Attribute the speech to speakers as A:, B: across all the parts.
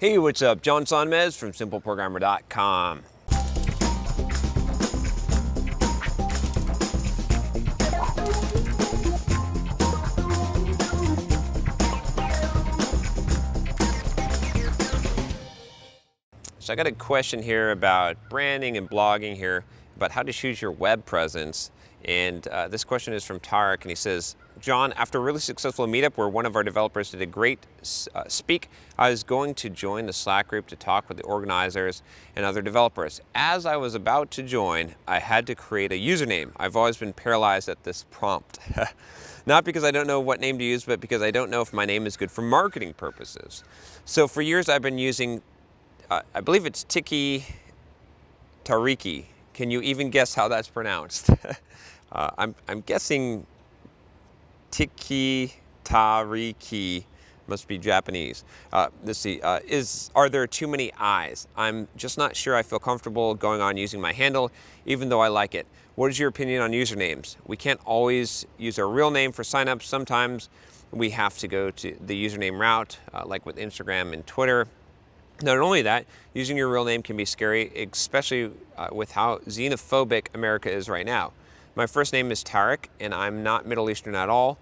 A: Hey, what's up? John Sonmez from SimpleProgrammer.com. So I got a question here about branding and blogging here, about how to choose your web presence. And this question is from Tarek, and he says, John, after a really successful meetup where one of our developers did a great speak, I was going to join the Slack group to talk with the organizers and other developers. As I was about to join, I had to create a username. I've always been paralyzed at this prompt. Not because I don't know what name to use, but because I don't know if my name is good for marketing purposes. So for years I've been using, I believe it's Tiki Tariki. Can you even guess how that's pronounced? I'm guessing Tiki Tariki, must be Japanese. Let's see, are there too many I's? I'm just not sure I feel comfortable going on using my handle, even though I like it. What is your opinion on usernames? We can't always use our real name for signups. Sometimes we have to go to the username route, like with Instagram and Twitter. Not only that, using your real name can be scary, especially with how xenophobic America is right now. My first name is Tarek, and I'm not Middle Eastern at all.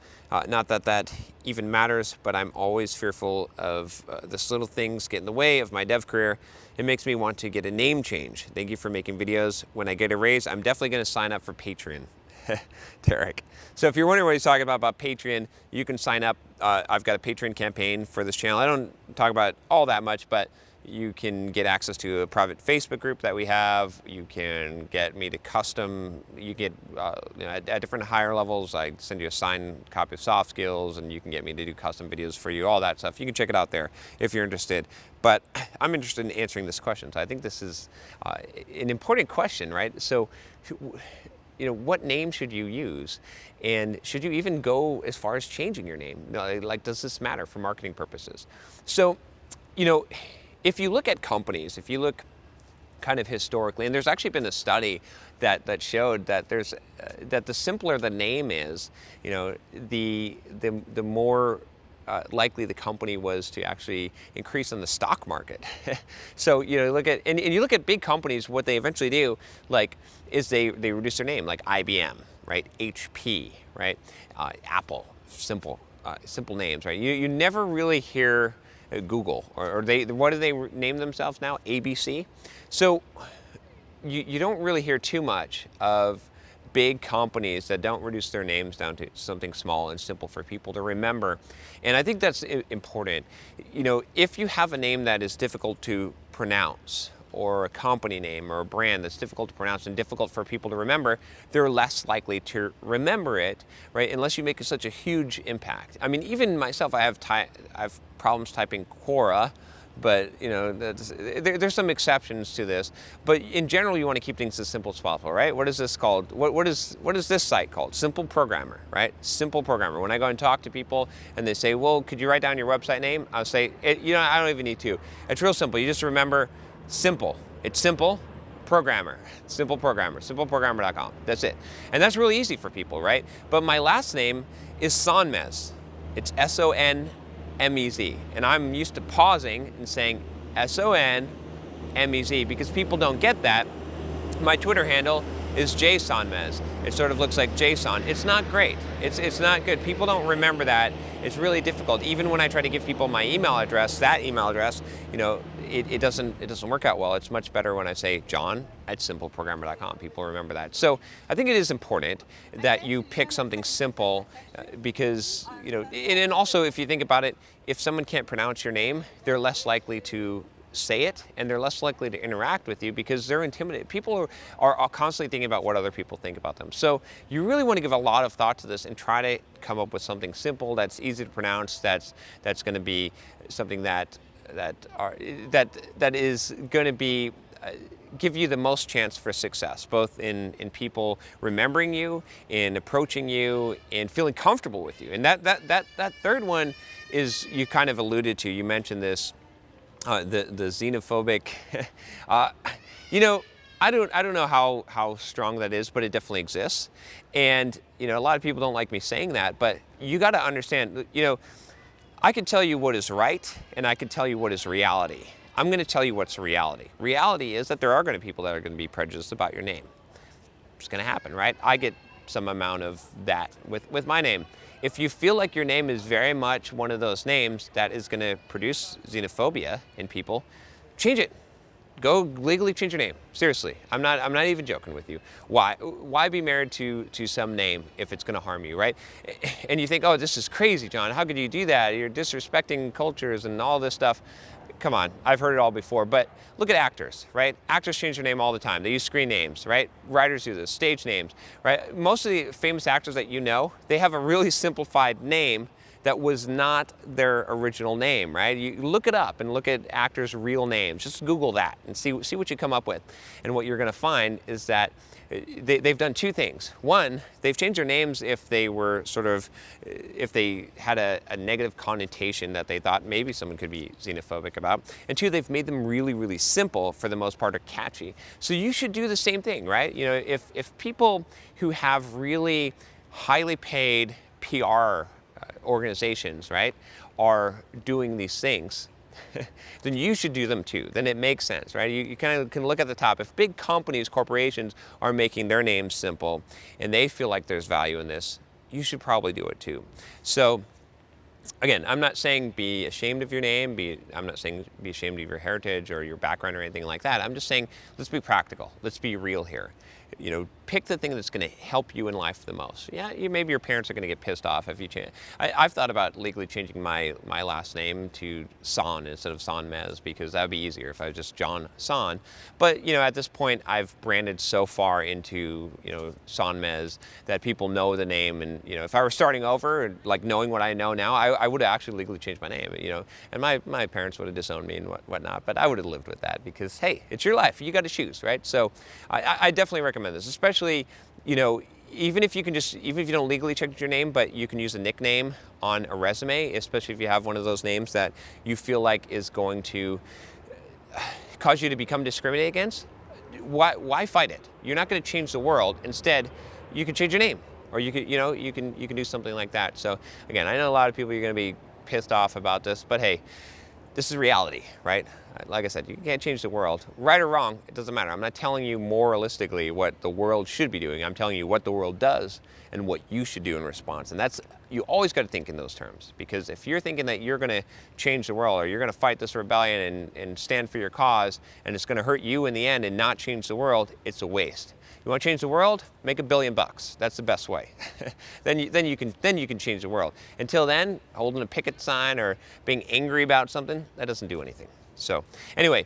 A: Not that that even matters, but I'm always fearful of this little things get in the way of my dev career. It makes me want to get a name change. Thank you for making videos. When I get a raise, I'm definitely going to sign up for Patreon. Tarek. So if you're wondering what he's talking about Patreon, you can sign up. I've got a Patreon campaign for this channel. I don't talk about all that much, but you can get access to a private Facebook group that we have. You can get me to custom, you get at different higher levels, I send you a signed copy of Soft Skills, and you can get me to do custom videos for you, all that stuff. You can check it out there if you're interested. But I'm interested in answering this question. So I think this is an important question, right? So, what name should you use? And should you even go as far as changing your name? Like, does this matter for marketing purposes? So, if you look at companies, if you look kind of historically, and there's actually been a study that showed that that the simpler the name is, the more likely the company was to actually increase on the stock market. So look at and you look at big companies, what they eventually do, is they reduce their name, like IBM, right? HP, right? Apple, simple names, right? You never really hear Google, or what do they name themselves now? ABC. So you don't really hear too much of big companies that don't reduce their names down to something small and simple for people to remember. And I think that's important. If you have a name that is difficult to pronounce, or a company name or a brand that's difficult to pronounce and difficult for people to remember, they're less likely to remember it, right? Unless you make such a huge impact. I mean, even myself, I have problems typing Quora, but there's some exceptions to this. But in general, you want to keep things as simple as possible, right? What is this called? What is this site called? Simple Programmer, right? Simple Programmer. When I go and talk to people and they say, well, could you write down your website name? I'll say, I don't even need to. It's real simple. You just remember simple. It's simple programmer, simple programmer, simpleprogrammer.com. That's it. And that's really easy for people, right? But my last name is Sonmez. It's S-O-N-M-E-Z. And I'm used to pausing and saying S-O-N-M-E-Z because people don't get that. My Twitter handle is JSonmez. It sort of looks like JSON. It's not great. It's not good. People don't remember that. It's really difficult. Even when I try to give people my email address, it doesn't work out well. It's much better when I say John@simpleprogrammer.com. People remember that. So I think it is important that you pick something simple because, and also if you think about it, if someone can't pronounce your name, they're less likely to say it, and they're less likely to interact with you because they're intimidated. People are constantly thinking about what other people think about them. So you really want to give a lot of thought to this and try to come up with something simple that's easy to pronounce, that's going to be something that is going to be give you the most chance for success, both in people remembering you, in approaching you, and feeling comfortable with you. And that third one is, you kind of alluded to. You mentioned this. The xenophobic, I don't know how strong that is, but it definitely exists. And a lot of people don't like me saying that, but you got to understand, I can tell you what is right, and I can tell you what is reality. I'm going to tell you what's reality. Reality is that there are going to be people that are going to be prejudiced about your name. It's going to happen, right? I get some amount of that with my name. If you feel like your name is very much one of those names that is going to produce xenophobia in people, change it. Go legally change your name. Seriously, I'm not even joking with you. Why be married to some name if it's going to harm you, right? And you think, oh, this is crazy, John. How could you do that? You're disrespecting cultures and all this stuff. Come on, I've heard it all before. But look at actors, right? Actors change their name all the time. They use screen names, right? Writers do this, stage names, right? Most of the famous actors that you know, they have a really simplified name that was not their original name, right? You look it up and look at actors' real names. Just Google that and see what you come up with. And what you're going to find is that they've done two things. One, they've changed their names if they were if they had a negative connotation that they thought maybe someone could be xenophobic about. And two, they've made them really, really simple, for the most part, are catchy. So you should do the same thing, right? You know, if people who have really highly paid PR organizations, right, are doing these things, then you should do them too. Then it makes sense, right? You kind of can look at the top. If big companies, corporations are making their names simple and they feel like there's value in this, you should probably do it too. So again, I'm not saying be ashamed of your name. I'm not saying be ashamed of your heritage or your background or anything like that. I'm just saying, let's be practical. Let's be real here. You know, pick the thing that's going to help you in life the most. Yeah, maybe your parents are going to get pissed off if you change. I've thought about legally changing my last name to Son instead of Son Mez, because that would be easier if I was just John Son. But, you know, at this point, I've branded so far into, you know, Son Mez that people know the name. And, you know, if I were starting over, like knowing what I know now, I would have actually legally changed my name, you know. And my parents would have disowned me and whatnot, but I would have lived with that because, hey, it's your life. You got to choose, right? So I definitely recommend this, especially, you know, even if you don't legally change your name, but you can use a nickname on a resume, especially if you have one of those names that you feel like is going to cause you to become discriminated against. Why fight it? You're not going to change the world. Instead, you can change your name, or you can do something like that. So again, I know a lot of people are going to be pissed off about this, but hey, this is reality, right? Like I said, you can't change the world. Right or wrong, it doesn't matter. I'm not telling you moralistically what the world should be doing. I'm telling you what the world does and what you should do in response. And that's, you always got to think in those terms. Because if you're thinking that you're going to change the world, or you're going to fight this rebellion and stand for your cause, and it's going to hurt you in the end and not change the world, it's a waste. You want to change the world? Make $1 billion. That's the best way. then you can change the world. Until then, holding a picket sign or being angry about something, that doesn't do anything. So anyway,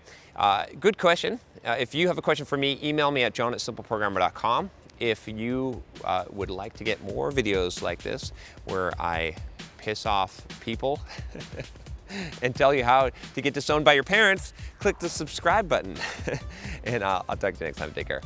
A: good question. If you have a question for me, email me at john@simpleprogrammer.com. If you would like to get more videos like this, where I piss off people and tell you how to get disowned by your parents, click the subscribe button. And I'll talk to you next time. Take care.